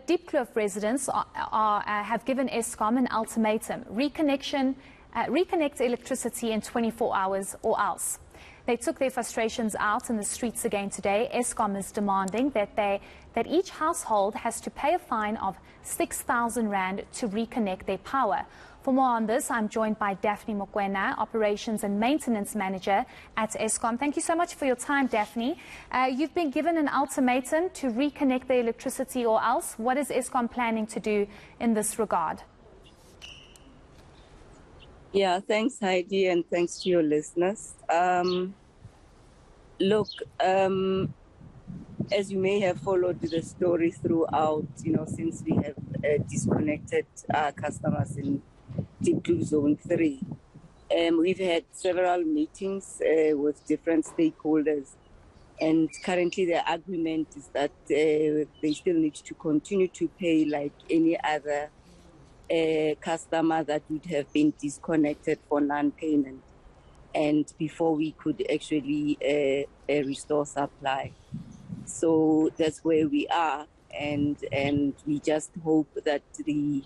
Diepkloof residents have given Eskom an ultimatum: reconnect electricity in 24 hours or else. They took their frustrations out in the streets again today. Eskom is demanding that each household has to pay a fine of 6,000 rand to reconnect their power. For more on this, I'm joined by Daphne Mokwena, Operations and Maintenance Manager at Eskom. Thank you so much for your time, Daphne. You've been given an ultimatum to reconnect the electricity or else. What is Eskom planning to do in this regard? Yeah, thanks, Heidi, and thanks to your listeners. Look, as you may have followed the story throughout, since we have disconnected our customers in Diepkloof Zone 3, we've had several meetings with different stakeholders, and currently the agreement is that they still need to continue to pay like any other customer that would have been disconnected for non-payment, and before we could actually restore supply. So that's where we are, and we just hope that the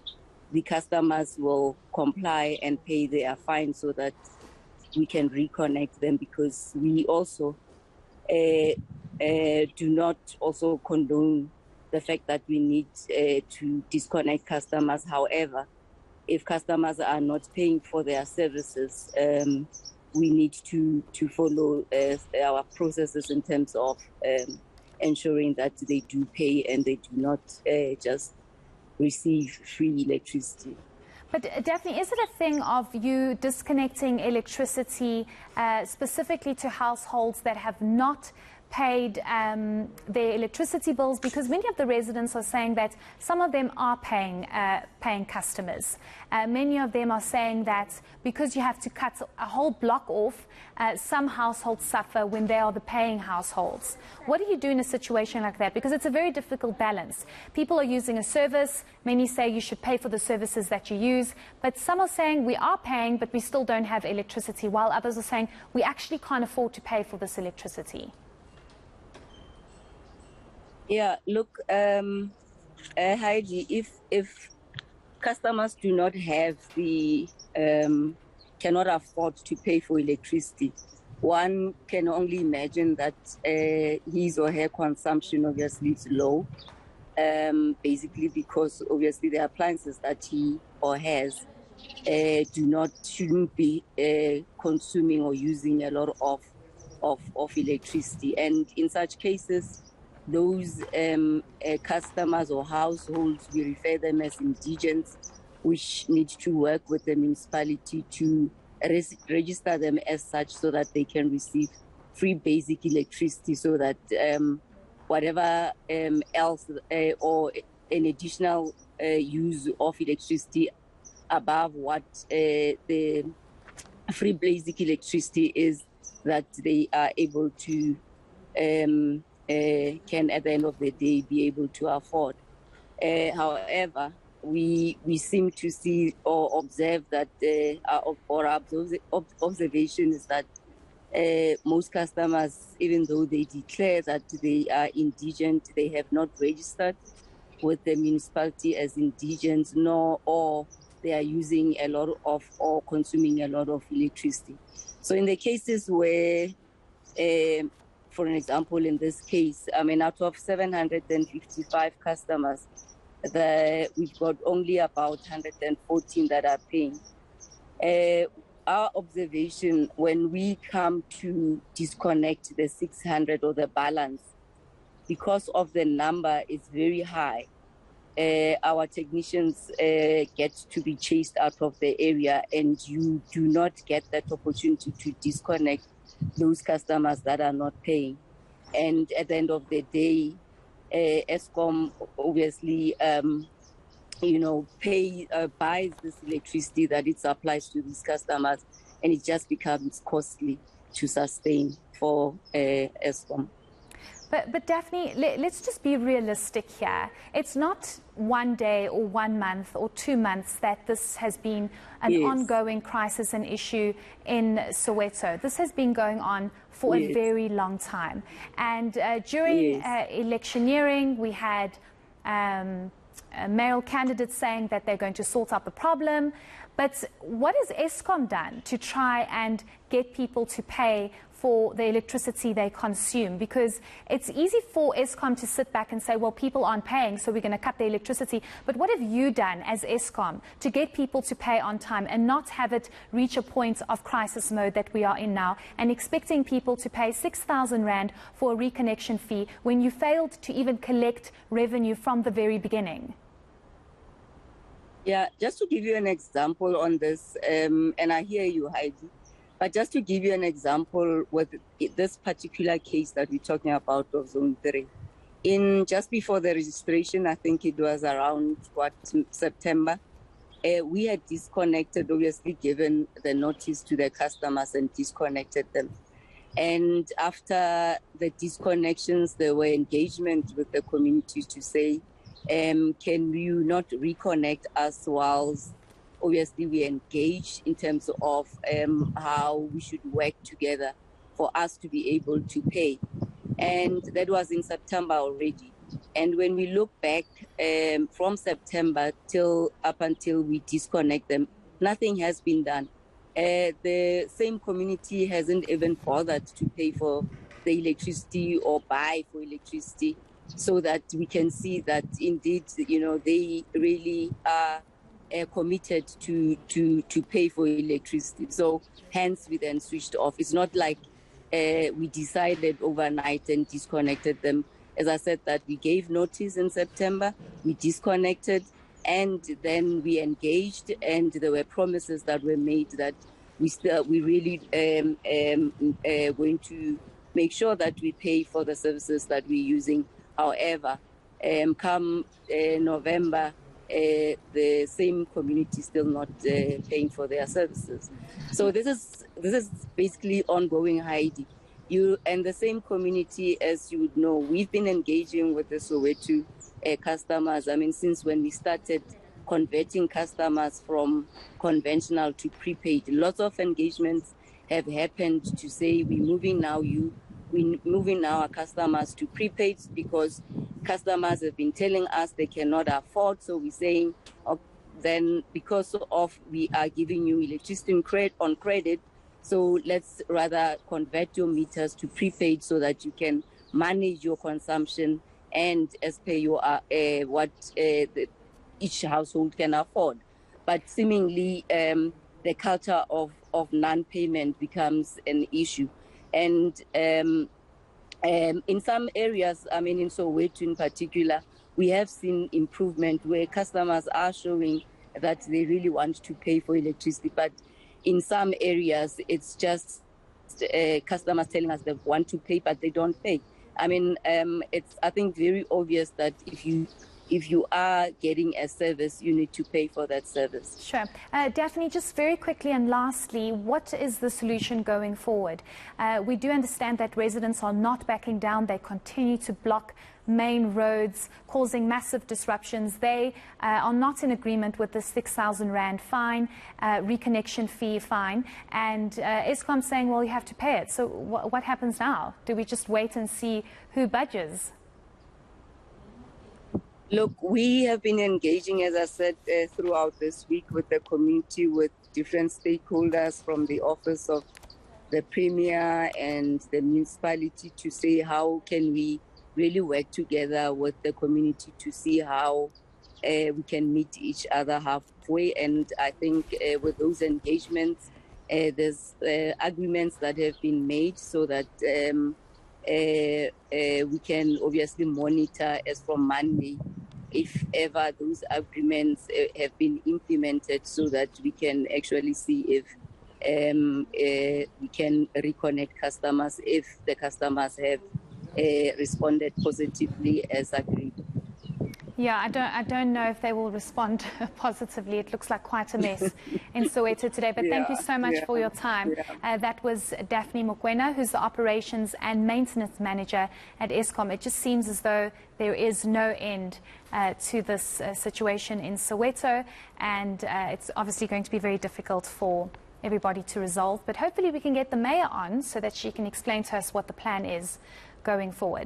customers will comply and pay their fine so that we can reconnect them, because we also do not also condone the fact that we need to disconnect customers. However, if customers are not paying for their services, we need to follow our processes in terms of ensuring that they do pay and they do not just receive free electricity. But Daphne, is it a thing of you disconnecting electricity specifically to households that have not paid their electricity bills? Because many of the residents are saying that some of them are paying customers. Many of them are saying that because you have to cut a whole block off, some households suffer when they are the paying households. What do you do in a situation like that? Because it's a very difficult balance. People are using a service. Many say you should pay for the services that you use. But some are saying we are paying, but we still don't have electricity, while others are saying we actually can't afford to pay for this electricity. Yeah, look, Heidi, if customers do not have cannot afford to pay for electricity, one can only imagine that his or her consumption obviously is low, basically because obviously the appliances that he or has shouldn't be consuming or using a lot of electricity. And in such cases, those customers or households, we refer them as indigents, which need to work with the municipality to register them as such so that they can receive free basic electricity, so that whatever else or an additional use of electricity above what the free basic electricity is, that they are able to can at the end of the day be able to afford. However, we seem to see or observe that our observation is that most customers, even though they declare that they are indigent, they have not registered with the municipality as indigents, or they are using a lot of or consuming a lot of electricity. So in the cases where for an example, in this case, out of 755 customers, we've got only about 114 that are paying. Our observation, when we come to disconnect the 600 or the balance, because of the number is very high, our technicians get to be chased out of the area, and you do not get that opportunity to disconnect those customers that are not paying. And at the end of the day, Eskom obviously, buys this electricity that it supplies to these customers, and it just becomes costly to sustain for Eskom. But Daphne, let's just be realistic here. It's not one day or 1 month or 2 months that this has been an ongoing crisis and issue in Soweto. This has been going on for a very long time. And during electioneering, we had male candidates saying that they're going to sort out the problem. But what has Eskom done to try and get people to pay for the electricity they consume? Because it's easy for Eskom to sit back and say, well, people aren't paying, so we're going to cut the electricity. But what have you done as Eskom to get people to pay on time and not have it reach a point of crisis mode that we are in now, and expecting people to pay 6,000 Rand for a reconnection fee when you failed to even collect revenue from the very beginning? Yeah, just to give you an example on this, and I hear you, Heidi, but just to give you an example with this particular case that we're talking about of Zone 3, just before the registration, I think it was around, September, we had disconnected, obviously given the notice to the customers and disconnected them. And after the disconnections, there were engagement with the community to say, can you not reconnect us whilst obviously we engage in terms of how we should work together for us to be able to pay. And that was in September already. And when we look back from September up until we disconnect them, nothing has been done. The same community hasn't even bothered to pay for the electricity or buy for electricity, so that we can see that indeed, they really are committed to pay for electricity. So hence we then switched off. It's not like we decided overnight and disconnected them. As I said, that we gave notice in September, we disconnected, and then we engaged, and there were promises that were made that we really going to make sure that we pay for the services that we're using. However, come November, the same community still not paying for their services. So this is basically ongoing, Heidi. You and the same community, as you would know, we've been engaging with the Soweto customers. I mean, since when we started converting customers from conventional to prepaid, lots of engagements have happened to say we're moving our customers to prepaid, because customers have been telling us they cannot afford. So we're saying, then because of we are giving you electricity on credit, so let's rather convert your meters to prepaid so that you can manage your consumption and as per your what each household can afford. But seemingly the culture of non-payment becomes an issue. And in some areas, I mean in Soweto in particular, we have seen improvement where customers are showing that they really want to pay for electricity. But in some areas, it's just customers telling us they want to pay, but they don't pay. I mean, it's, I think, very obvious that if you are getting a service, you need to pay for that service. Sure. Daphne, just very quickly and lastly, what is the solution going forward? We do understand that residents are not backing down. They continue to block main roads, causing massive disruptions. They are not in agreement with the 6,000 Rand fine, reconnection fee fine, and Eskom saying, well, you have to pay it. So what happens now? Do we just wait and see who budges? Look, we have been engaging, as I said, throughout this week with the community, with different stakeholders from the office of the Premier and the municipality to say how can we really work together with the community to see how we can meet each other halfway. And I think with those engagements, there's agreements that have been made so that we can obviously monitor as from Monday if ever those agreements have been implemented, so that we can actually see if we can reconnect customers if the customers have responded positively as agreed. Yeah, I don't know if they will respond positively. It looks like quite a mess in Soweto today. But thank you so much for your time. That was Daphne Mokwena, who's the Operations and Maintenance Manager at Eskom. It just seems as though there is no end to this situation in Soweto, and it's obviously going to be very difficult for everybody to resolve. But hopefully we can get the mayor on so that she can explain to us what the plan is going forward.